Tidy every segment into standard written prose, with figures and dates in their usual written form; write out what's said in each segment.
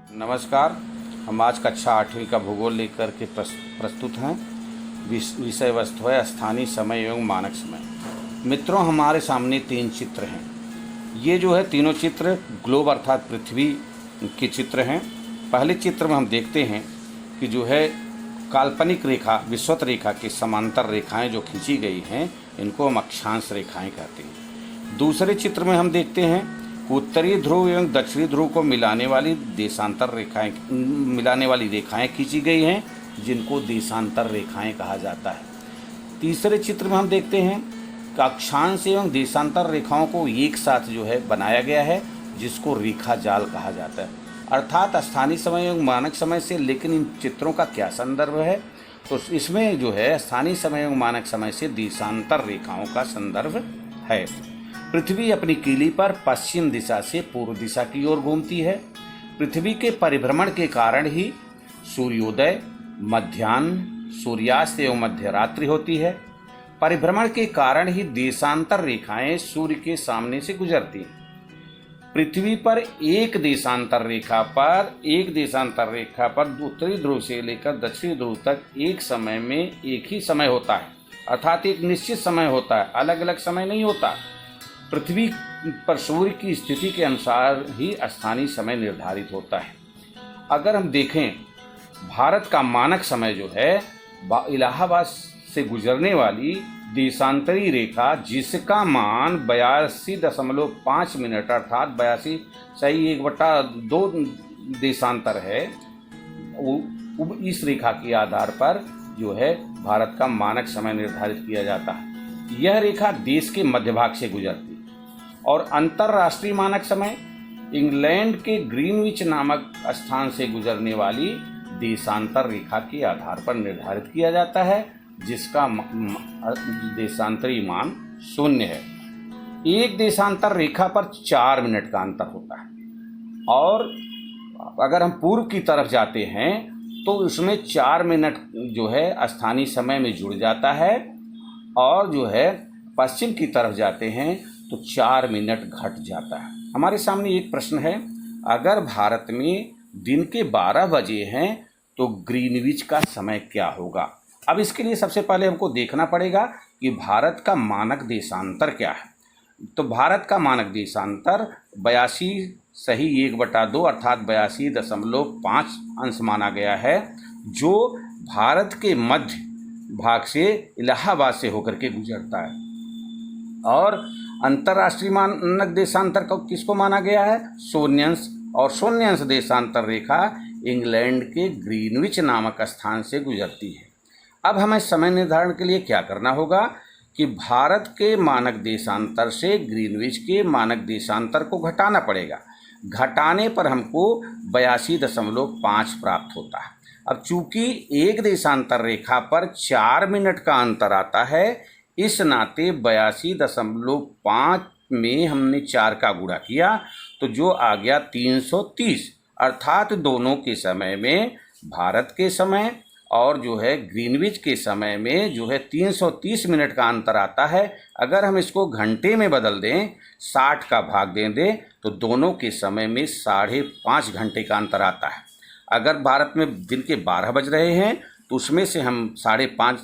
नमस्कार। हम आज कक्षा 8वीं का भूगोल लेकर के प्रस्तुत हैं। विषय वस्तु है स्थानीय समय एवं मानक समय। मित्रों, हमारे सामने 3 चित्र हैं। ये जो है तीनों चित्र ग्लोब अर्थात पृथ्वी के चित्र हैं। पहले चित्र में हम देखते हैं कि जो है काल्पनिक रेखा विषुवत रेखा के समांतर रेखाएं जो खींची गई हैं, इनको हम अक्षांश रेखाएं कहते हैं। दूसरे चित्र में हम देखते हैं उत्तरी ध्रुव एवं दक्षिणी ध्रुव को मिलाने वाली रेखाएं खींची गई हैं, जिनको देशांतर रेखाएं कहा जाता है। तीसरे चित्र में हम देखते हैं कि अक्षांश एवं देशांतर रेखाओं को एक साथ जो है बनाया गया है, जिसको रेखा जाल कहा जाता है। अर्थात स्थानीय समय एवं मानक समय से, लेकिन इन चित्रों का क्या संदर्भ है? तो इसमें जो है स्थानीय समय एवं मानक समय से देशांतर रेखाओं का संदर्भ है। पृथ्वी अपनी कीली पर पश्चिम दिशा से पूर्व दिशा की ओर घूमती है। पृथ्वी के परिभ्रमण के कारण ही सूर्योदय, मध्याह्न, सूर्यास्त एवं मध्यरात्रि होती है। परिभ्रमण के कारण ही देशांतर रेखाएं सूर्य के सामने से गुजरती हैं। पृथ्वी पर एक देशांतर रेखा पर उत्तरी ध्रुव से लेकर दक्षिणी ध्रुव तक एक समय में एक ही समय होता है, अर्थात एक निश्चित समय होता है, अलग अलग समय नहीं होता। पृथ्वी पर सूर्य की स्थिति के अनुसार ही स्थानीय समय निर्धारित होता है। अगर हम देखें भारत का मानक समय जो है इलाहाबाद से गुजरने वाली देशांतरी रेखा, जिसका मान 82.5 मिनट अर्थात 82 सही 1/2 देशांतर है, इस रेखा के आधार पर जो है भारत का मानक समय निर्धारित किया जाता है। यह रेखा देश के मध्य भाग से गुजरती है। और अंतर्राष्ट्रीय मानक समय इंग्लैंड के ग्रीनविच नामक स्थान से गुजरने वाली देशांतर रेखा के आधार पर निर्धारित किया जाता है, जिसका देशांतरी मान 0 है। एक देशांतर रेखा पर 4 मिनट का अंतर होता है। और अगर हम पूर्व की तरफ जाते हैं तो उसमें 4 मिनट जो है स्थानीय समय में जुड़ जाता है, और जो है पश्चिम की तरफ जाते हैं तो 4 मिनट घट जाता है। हमारे सामने एक प्रश्न है, अगर भारत में दिन के 12 बजे हैं तो ग्रीनविच का समय क्या होगा? अब इसके लिए सबसे पहले हमको देखना पड़ेगा कि भारत का मानक देशांतर क्या है। तो भारत का मानक देशांतर 82 सही 1/2 अर्थात 82.5 अंश माना गया है, जो भारत के मध्य भाग से इलाहाबाद से होकर के गुजरता है। और अंतर्राष्ट्रीय मानक देशांतर को किसको माना गया है? शून्यांश। और शून्यांश देशांतर रेखा इंग्लैंड के ग्रीनविच नामक स्थान से गुजरती है। अब हमें समय निर्धारण के लिए क्या करना होगा कि भारत के मानक देशांतर से ग्रीनविच के मानक देशांतर को घटाना पड़ेगा। घटाने पर हमको 82.5 प्राप्त होता है। अब चूंकि एक देशांतर रेखा पर 4 मिनट का अंतर आता है, इस नाते 82.5 में हमने 4 का गुणा किया तो जो आ गया 330, अर्थात दोनों के समय में, भारत के समय और जो है ग्रीनविच के समय में जो है 330 मिनट का अंतर आता है। अगर हम इसको घंटे में बदल दें, 60 का भाग दे दें, तो दोनों के समय में 5.5 घंटे का अंतर आता है। अगर भारत में दिन के 12 बज रहे हैं तो उसमें से हम 5.5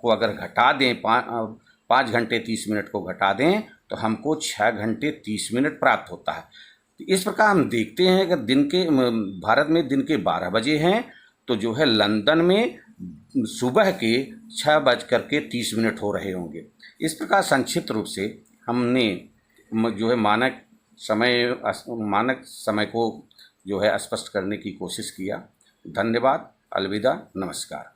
को अगर घटा दें, 5 घंटे 30 मिनट को घटा दें, तो हमको 6 घंटे 30 मिनट प्राप्त होता है। इस प्रकार हम देखते हैं कि भारत में दिन के 12 बजे हैं तो जो है लंदन में सुबह के 6:30 हो रहे होंगे। इस प्रकार संक्षिप्त रूप से हमने जो है मानक समय को जो है स्पष्ट करने की कोशिश किया। धन्यवाद। अलविदा। नमस्कार।